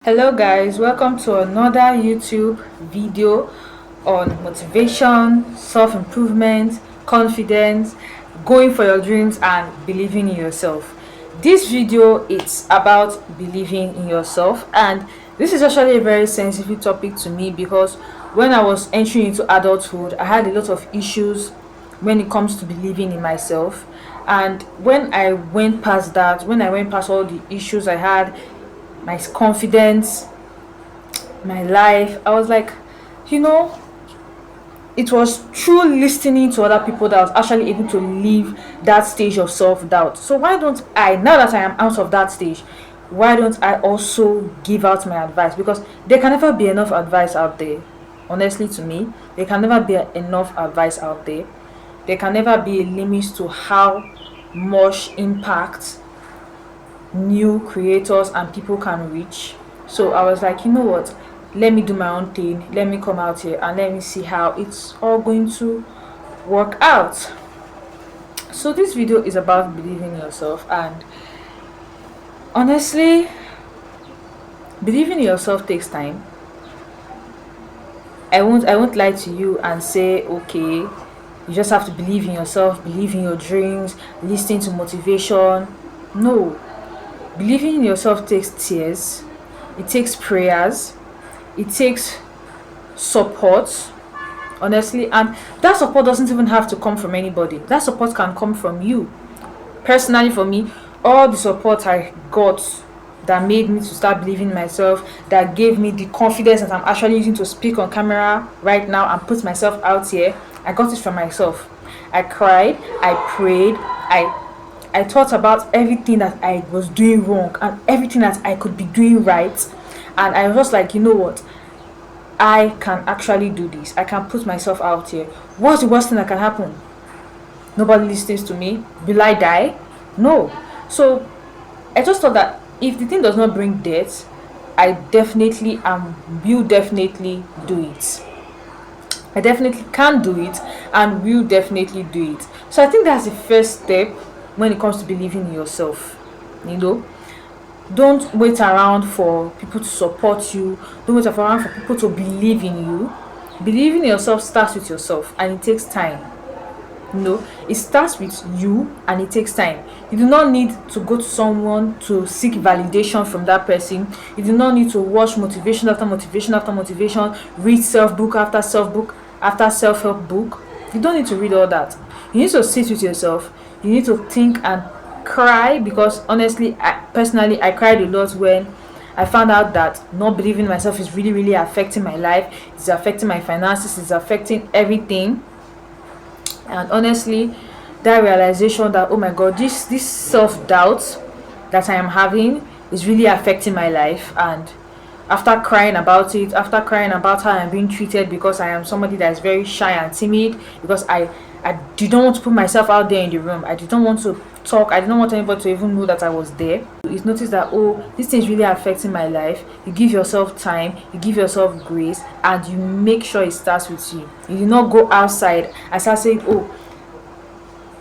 Hello guys, welcome to another YouTube video on motivation, self-improvement, confidence, going for your dreams and believing in yourself. This video is about believing in yourself, and this is actually a very sensitive topic to me because when I was entering into adulthood, I had a lot of issues when it comes to believing in myself. And when I went past that, when I went past all the issues I had, my confidence, my life, I was like, you know, it was through listening to other people that I was actually able to leave that stage of self-doubt. So why don't I, now that I am out of that stage, why don't I also give out my advice? Because there can never be enough advice out there. Honestly, to me, there can never be enough advice out there. There can never be a limit to how much impact new creators and people can reach. So I was like, you know what, let me do my own thing, let me come out here and let me see how it's all going to work out. So this video is about believing in yourself, and honestly, believing in yourself takes time. I won't lie to you and say, okay, you just have to believe in yourself, believe in your dreams, listen to motivation. No, believing in yourself takes tears, it takes prayers, it takes support, honestly. And that support doesn't even have to come from anybody, that support can come from you. Personally, for me, all the support I got that made me to start believing in myself, that gave me the confidence that I'm actually using to speak on camera right now and put myself out here, I got it from myself. I cried, I prayed, I thought about everything that I was doing wrong and everything that I could be doing right. And I was just like, you know what? I can actually do this. I can put myself out here. What's the worst thing that can happen? Nobody listens to me. Will I die? No. So I just thought that if the thing does not bring death, I definitely will definitely do it. I definitely can do it and will definitely do it. So I think that's the first step when it comes to believing in yourself. You know, don't wait around for people to support you. Don't wait around for people to believe in you. Believing in yourself starts with yourself, and it takes time. It starts with you and it takes time. You do not need to go to someone to seek validation from that person. You do not need to watch motivation after motivation after motivation, read self-book after self-book after self-help book. You don't need to read all that. You need to sit with yourself. You need to think and cry, because honestly, I cried a lot when I found out that not believing in myself is really, really affecting my life. It's affecting my finances. It's affecting everything. And honestly, that realization that, oh my god, this self-doubt that I am having is really affecting my life. And after crying about it, after crying about how I'm being treated, because I am somebody that is very shy and timid, because I didn't want to put myself out there in the room, I didn't want to talk, I didn't want anybody to even know that I was there. You notice that, oh, this thing is really affecting my life. You give yourself time, you give yourself grace, and you make sure it starts with you. You do not go outside and start saying, oh,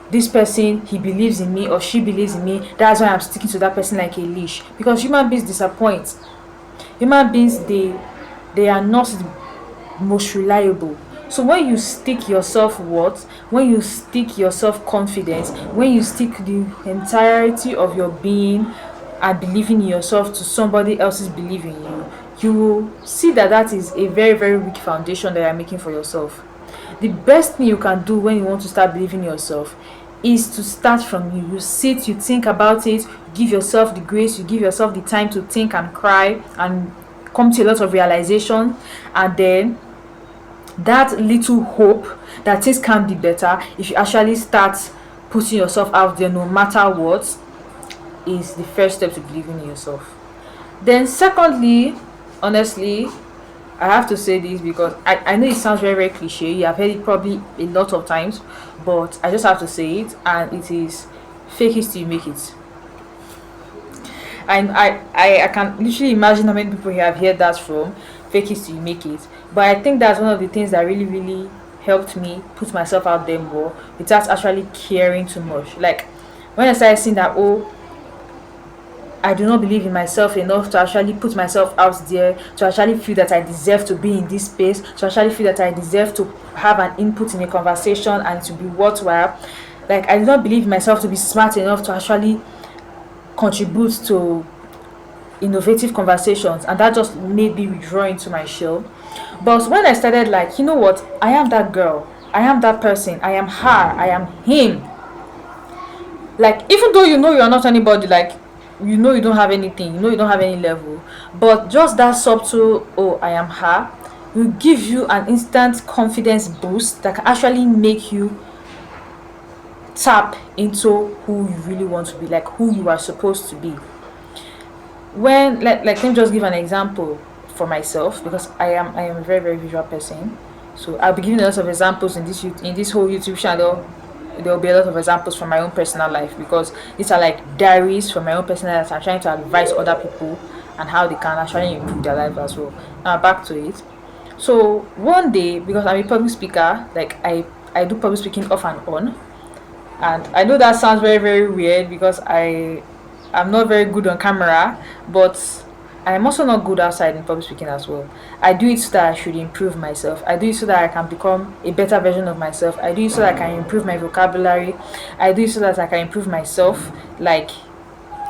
this person, he believes in me or she believes in me, that's why I'm sticking to that person like a leash. Because human beings disappoint. Human beings, they are not the most reliable. So when you stick your self-worth, when you stick your self-confidence, when you stick the entirety of your being and believing in yourself to somebody else's belief in you, you will see that that is a very, very weak foundation that you're making for yourself. The best thing you can do when you want to start believing in yourself is to start from you. You sit, you think about it, you give yourself the grace, you give yourself the time to think and cry and come to a lot of realization, and then that little hope that things can be better if you actually start putting yourself out there no matter what, is the first step to believing in yourself. Then secondly, honestly, I have to say this because I know it sounds very, very cliche. You have heard it probably a lot of times, but I just have to say it, and it is fake it till you make it. And I can literally imagine how many people here have heard that from, fake it till you make it. But I think that's one of the things that really, really helped me put myself out there more without actually caring too much. Like when I started seeing that, oh, I do not believe in myself enough to actually put myself out there, to actually feel that I deserve to be in this space, to actually feel that I deserve to have an input in a conversation and to be worthwhile. Like, I do not believe in myself to be smart enough to actually contribute to innovative conversations, and that just made me withdraw into my shell. But when I started, like, you know what, I am that girl, I am that person, I am her, I am him. Like, even though you know you are not anybody, like, you know you don't have anything, you know you don't have any level, but just that subtle, oh, I am her, will give you an instant confidence boost that can actually make you tap into who you really want to be, like who you are supposed to be. When, like, let me just give an example for myself, because I am a very, very visual person. So I'll be giving a lot of examples in this whole YouTube channel. There will be a lot of examples from my own personal life, because these are like diaries from my own personal life. I'm trying to advise other people and how they can actually improve their life as well. Now back to it. So one day, because I'm a public speaker, like I do public speaking off and on, and I know that sounds very, very weird, because I'm not very good on camera, but I'm also not good outside in public speaking as well. I do it so that I should improve myself. I do it so that I can become a better version of myself. I do it so that I can improve my vocabulary. I do it so that I can improve myself, like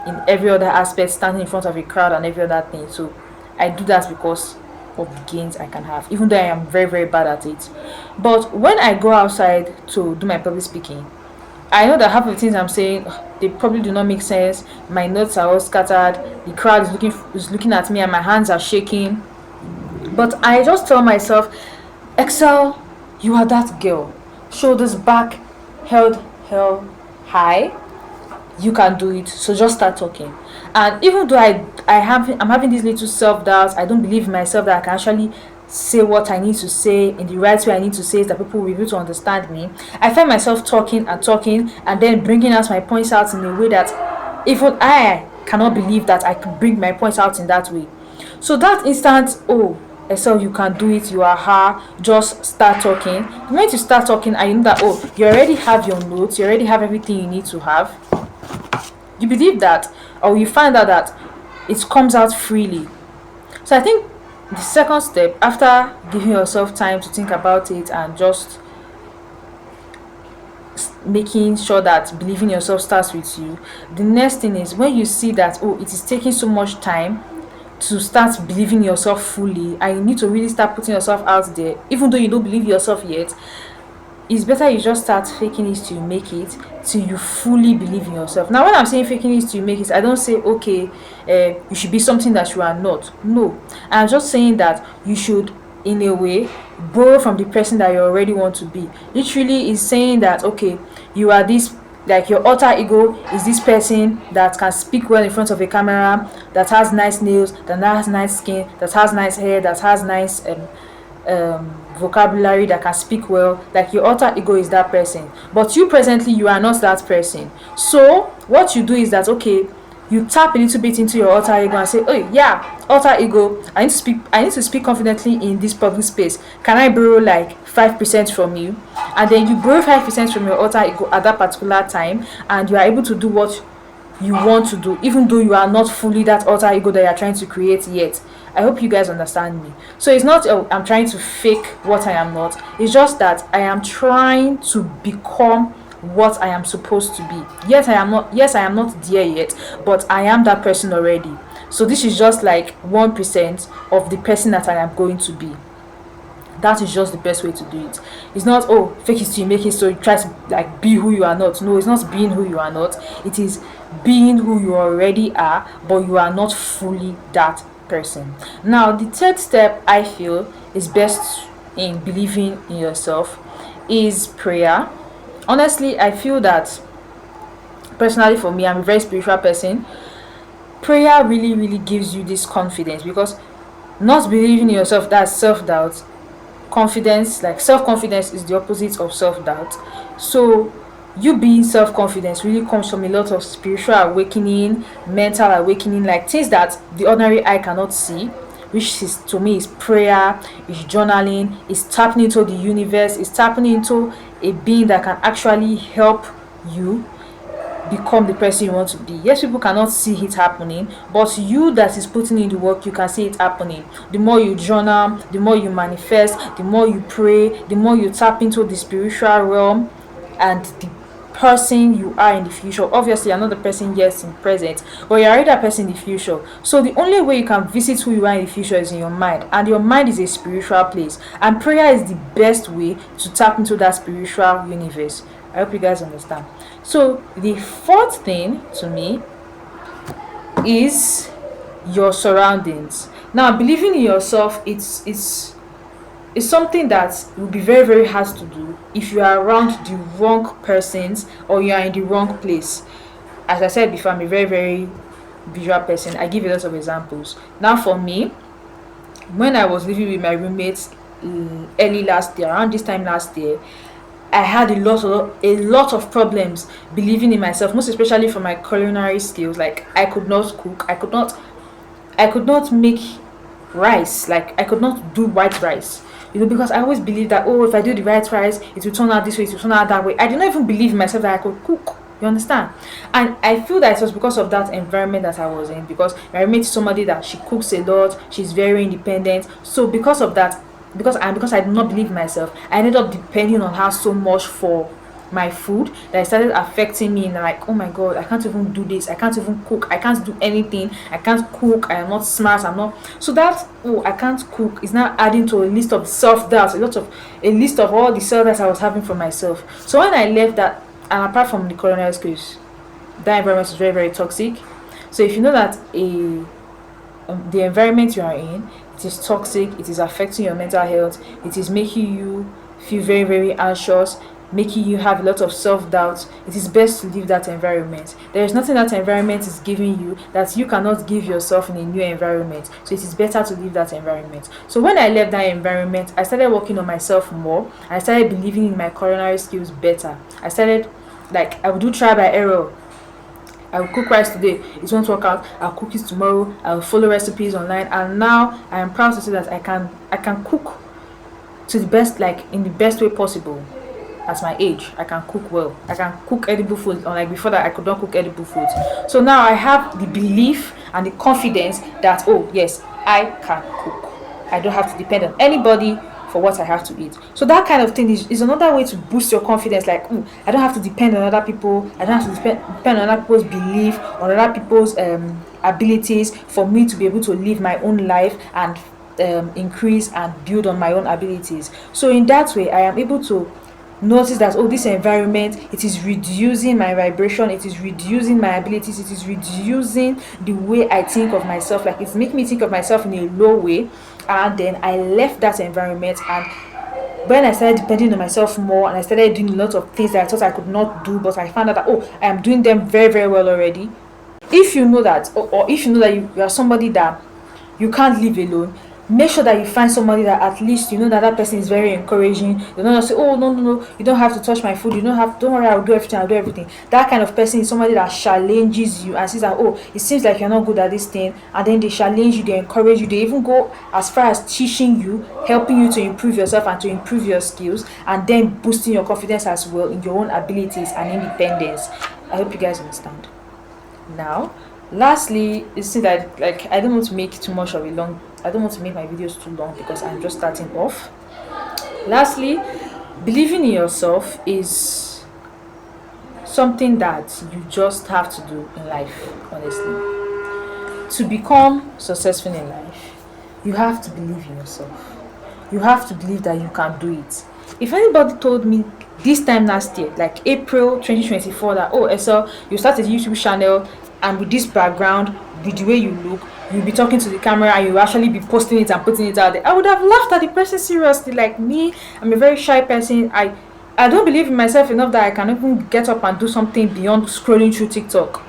in every other aspect, standing in front of a crowd and every other thing. So I do that because of the gains I can have, even though I am very, very bad at it. But when I go outside to do my public speaking, I know that half of the things I'm saying, they probably do not make sense. My notes are all scattered. The crowd is looking at me, and my hands are shaking. But I just tell myself, Excel, you are that girl. Shoulders back, held high. You can do it. So just start talking. And even though I'm having these little self doubts, I don't believe in myself that I can actually say what I need to say in the right way I need to say, so that people will be able to understand me. I find myself talking and talking, and then bringing out my points out in a way that even I cannot believe that I could bring my points out in that way. So that instant, oh, Excel, you can do it, you are her, just start talking. The moment you start talking, I know that, oh, you already have your notes, you already have everything you need to have. You believe that, or you find out that it comes out freely. So I think the second step, after giving yourself time to think about it and just making sure that believing in yourself starts with you, the next thing is, when you see that, oh, it is taking so much time to start believing in yourself fully, and you need to really start putting yourself out there, even though you don't believe yourself yet, it's better you just start faking it till you make it, till you fully believe in yourself. Now, when I'm saying faking it till you make it, I don't say, okay, you should be something that you are not. No, I'm just saying that you should, in a way, borrow from the person that you already want to be. Literally, is saying that, okay, you are this, like your alter ego is this person that can speak well in front of a camera, that has nice nails, that has nice skin, that has nice hair, that has nice vocabulary, that can speak well. Like, your alter ego is that person, but you presently, you are not that person. So what you do is that, okay, you tap a little bit into your alter ego and say, oh yeah, alter ego, I need to speak confidently in this public space. Can I borrow like 5% from you? And then you borrow 5% from your alter ego at that particular time, and you are able to do what you want to do, even though you are not fully that alter ego that you are trying to create yet. I hope you guys understand me. So it's not, oh, I'm trying to fake what I am not. It's just that I am trying to become what I am supposed to be. Yet I am not, yes, I am not there yet, but I am that person already. So this is just like 1% of the person that I am going to be. That is just the best way to do it. It's not, oh, fake it till you make it, so you try to like be who you are not. No, it's not being who you are not. It is being who you already are, but you are not fully that person. Now, the third step I feel is best in believing in yourself is prayer. Honestly, I feel that, personally, for me, I'm a very spiritual person. Prayer really, really gives you this confidence, because not believing in yourself, that's self-doubt. Confidence, like self-confidence, is the opposite of self-doubt. So you being self-confidence really comes from a lot of spiritual awakening, mental awakening, like things that the ordinary eye cannot see, which is, to me, is prayer, is journaling, is tapping into the universe, is tapping into a being that can actually help you become the person you want to be. Yes, people cannot see it happening, but you that is putting in the work, you can see it happening. The more you journal, the more you manifest, the more you pray, the more you tap into the spiritual realm and the person you are in the future. Obviously, you're not the person yes in present, but you're already that person in the future. So the only way you can visit who you are in the future is in your mind, and your mind is a spiritual place, and prayer is the best way to tap into that spiritual universe. I hope you guys understand. So the fourth thing to me is your surroundings. Now, believing in yourself, it's something that will be very, very hard to do if you are around the wrong persons or you are in the wrong place. As I said before, I'm a very, very visual person. I give a lot of examples. Now, for me, when I was living with my roommates early last year, around this time last year, I had a lot of problems believing in myself, most especially for my culinary skills. Like, I could not cook. I could not make rice. Like, I could not do white rice. Because I always believed that, oh, if I do the white rice, it will turn out this way, it will turn out that way. I did not even believe in myself that I could cook. You understand? And I feel that it was because of that environment that I was in. Because my roommate is somebody that she cooks a lot, she's very independent. So because of that, because I did not believe in myself, I ended up depending on her so much for my food that it started affecting me. And like, oh my god, I can't even do this, I can't even cook, I can't do anything, I can't cook, I am not smart, I'm not. So that, oh, I can't cook is now adding to a list of self-doubt, a list of all the self-doubt I was having for myself. So when I left that, and apart from the culinary skills, that environment is very, very toxic. So if you know that the environment you are in, it is toxic, it is affecting your mental health, it is making you feel very, very anxious, making you have a lot of self-doubt, it is best to leave that environment. There is nothing that environment is giving you that you cannot give yourself in a new environment. So it is better to leave that environment. So when I left that environment, I started working on myself more. I started believing in my culinary skills better. I started, like, I would do try by error. I will cook rice today, it won't work out. I'll cook it tomorrow. I'll follow recipes online, and now I am proud to say that I can cook to the best, like in the best way possible. At my age, I can cook well. I can cook edible food. Unlike before that, I could not cook edible food. So now I have the belief and the confidence that, oh yes, I can cook. I don't have to depend on anybody for what I have to eat. So that kind of thing is another way to boost your confidence. Like, I don't have to depend on other people. I don't have to depend on other people's belief, on other people's abilities for me to be able to live my own life and increase and build on my own abilities. So in that way, I am able to notice that, oh, this environment, it is reducing my vibration, it is reducing my abilities, it is reducing the way I think of myself. Like, it's making me think of myself in a low way. And then I left that environment, and when I started depending on myself more, and I started doing a lot of things that I thought I could not do, but I found out that, oh, I am doing them very, very well already. If you know that, or if you know that you are somebody that you can't live alone, make sure that you find somebody that at least you know that that person is very encouraging. You don't just say, oh, no, no, no, you don't have to touch my food, don't worry, I'll do everything. That kind of person is somebody that challenges you and says that, oh, it seems like you're not good at this thing, and then they challenge you, they encourage you, they even go as far as teaching you, helping you to improve yourself and to improve your skills, and then boosting your confidence as well in your own abilities and independence. I hope you guys understand. Now, lastly, you see that, like, I don't want to make my videos too long because I'm just starting off. Lastly, believing in yourself is something that you just have to do in life, honestly. To become successful in life, you have to believe in yourself. You have to believe that you can do it. If anybody told me this time last year, like April 2024, that, oh, Esther, you started a YouTube channel, and with this background, with the way you look, you'll be talking to the camera and you'll actually be posting it and putting it out there, I would have laughed at the person seriously. Like me, I'm a very shy person. I don't believe in myself enough that I can even get up and do something beyond scrolling through TikTok.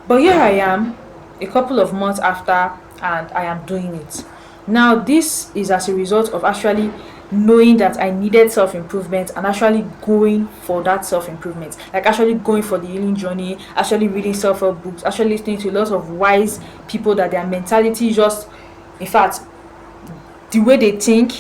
But here I am, a couple of months after, and I am doing it. Now, this is as a result of actually knowing that I needed self-improvement and actually going for that self-improvement. Like, actually going for the healing journey, actually reading self-help books, actually listening to a lot of wise people that their mentality just, in fact, the way they think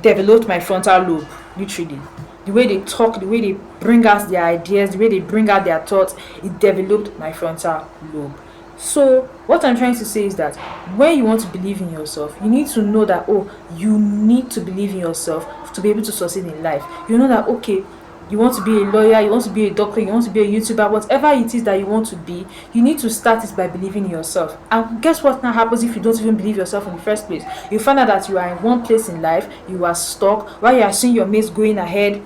developed my frontal lobe, literally. the way they talk, the way they bring out their ideas, the way they bring out their thoughts, it developed my frontal lobe. So what I'm trying to say is that when you want to believe in yourself, you need to know that, oh, you need to believe in yourself to be able to succeed in life. You know that, okay, you want to be a lawyer, you want to be a doctor, you want to be a YouTuber, whatever it is that you want to be, you need to start it by believing in yourself. And guess what now happens if you don't even believe yourself in the first place? You find out that you are in one place in life, you are stuck, while you are seeing your mates going ahead,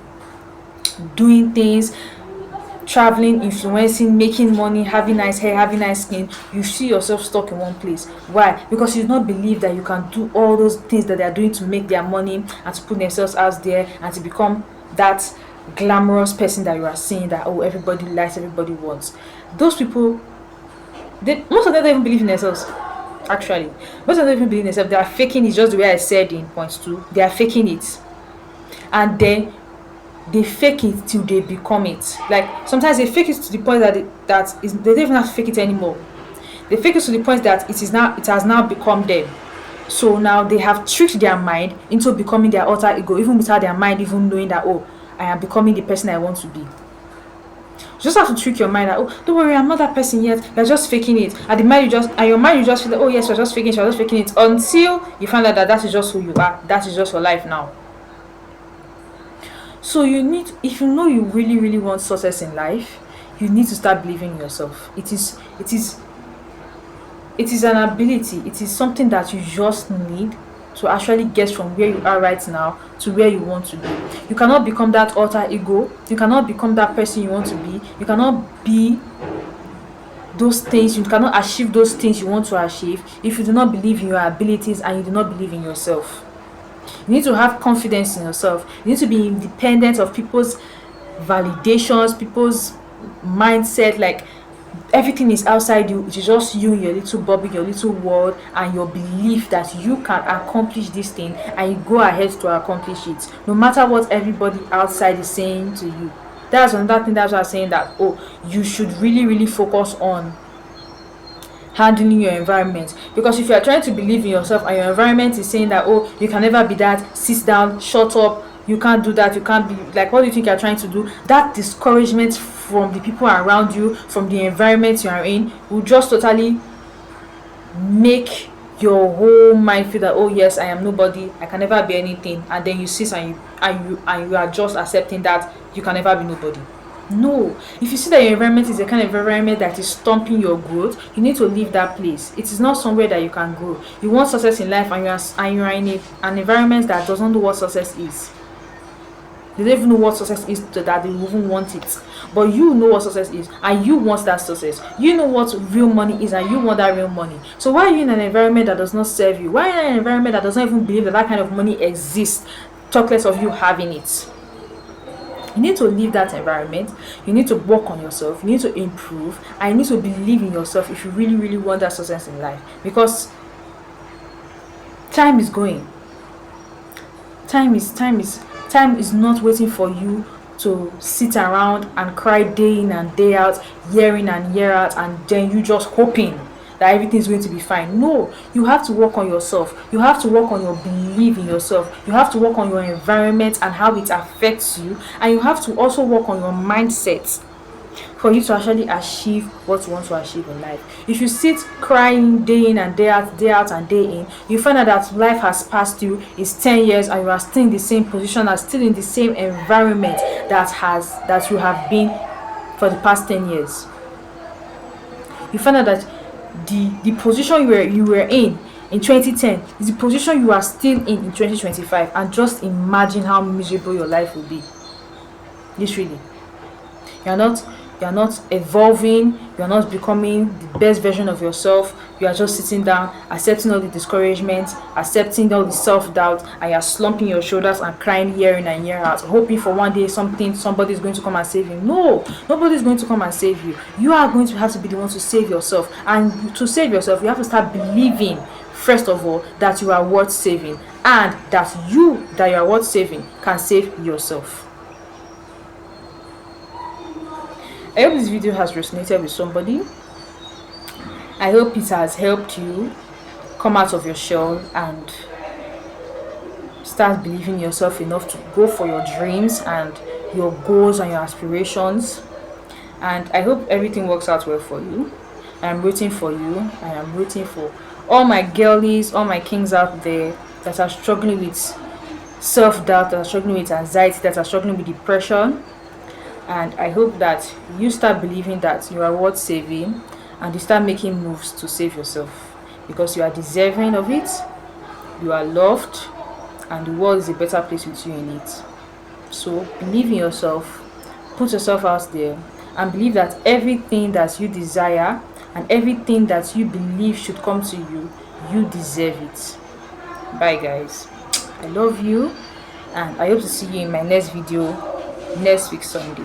doing things, traveling, influencing, making money, having nice hair, having nice skin, you see yourself stuck in one place. Why? Because you do not believe that you can do all those things that they are doing to make their money and to put themselves out there and to become that glamorous person that you are seeing that, oh, everybody likes, everybody wants. Those people, most of them don't even believe in themselves. Actually, most of them don't even believe in themselves. They are faking it, just the way I said in point 2. They are faking it, and then they fake it till they become it. Like sometimes they fake it to the point that they don't even have to fake it anymore. They fake it to the point that it has now become them. So now they have tricked their mind into becoming their alter ego, even without their mind even knowing that, oh, I am becoming the person I want to be. You just have to trick your mind that, oh, don't worry, I'm not that person yet. You're just faking it. And your mind you just feel that, oh yes, you're just faking it until you find out that is just who you are. That is just your life now. So if you know you really, really want success in life, you need to start believing in yourself. It is an ability. It is something that you just need to actually get from where you are right now to where you want to be. You cannot become that alter ego. You cannot become that person you want to be. You cannot be those things. You cannot achieve those things you want to achieve if you do not believe in your abilities and you do not believe in yourself. You need to have confidence in yourself. You need to be independent of people's validations, people's mindset. Like everything is outside you. It is just you, your little bubble, your little world, and your belief that you can accomplish this thing, and you go ahead to accomplish it, no matter what everybody outside is saying to you. That's another thing. That's why I'm saying that, oh, you should really, really focus on handling your environment. Because if you are trying to believe in yourself and your environment is saying that, oh, you can never be that, sit down, shut up, you can't do that, you can't be like, what do you think you're trying to do? That discouragement from the people around you, from the environment you are in, will just totally make your whole mind feel that, oh yes, I am nobody, I can never be anything, and then you sit and you are just accepting that you can never be nobody. No, if you see that your environment is a kind of environment that is stopping your growth, you need to leave that place. It is not somewhere that you can grow. You want success in life, and you are in an environment that doesn't know what success is. They don't even know what success is, so that they even want it. But you know what success is, and you want that success. You know what real money is, and you want that real money. So why are you in an environment that does not serve you? Why are you in an environment that doesn't even believe that that kind of money exists? Talk less of you having it. You need to leave that environment. You need to work on yourself. You need to improve, and you need to believe in yourself if you really, really want that success in life. Because time is going. Time is not waiting for you to sit around and cry day in and day out, year in and year out, and then you just hoping that everything is going to be fine. No, you have to work on yourself. You have to work on your belief in yourself. You have to work on your environment and how it affects you, and you have to also work on your mindset for you to actually achieve what you want to achieve in life. If you sit crying day in and day out and day in, you find out that life has passed you, it's 10 years, and you are still in the same position and still in the same environment that you have been for the past 10 years. You find out that the position you were in 2010 is the position you are still in 2025, and just imagine how miserable your life will be. Literally, you're not evolving, you're not becoming the best version of yourself. You are just sitting down, accepting all the discouragement, accepting all the self-doubt, and you're slumping your shoulders and crying year in and year out, hoping for one day somebody is going to come and save you. No, nobody's going to come and save you. You are going to have to be the one to save yourself. And to save yourself, you have to start believing, first of all, that you are worth saving, and that you are worth saving can save yourself. I hope this video has resonated with somebody. I hope it has helped you come out of your shell and Start believing in yourself enough to go for your dreams and your goals and your aspirations. And I hope everything works out well for you. I'm rooting for you. I am rooting for all my girlies, all my kings out there that are struggling with self-doubt, that are struggling with anxiety, that are struggling with depression. And I hope that you start believing that you are worth saving and you start making moves to save yourself, because you are deserving of it, you are loved, and the world is a better place with you in it. So believe in yourself, put yourself out there, and believe that everything that you desire and everything that you believe should come to you, you deserve it. Bye, guys. I love you, and I hope to see you in my next video next week, Sunday.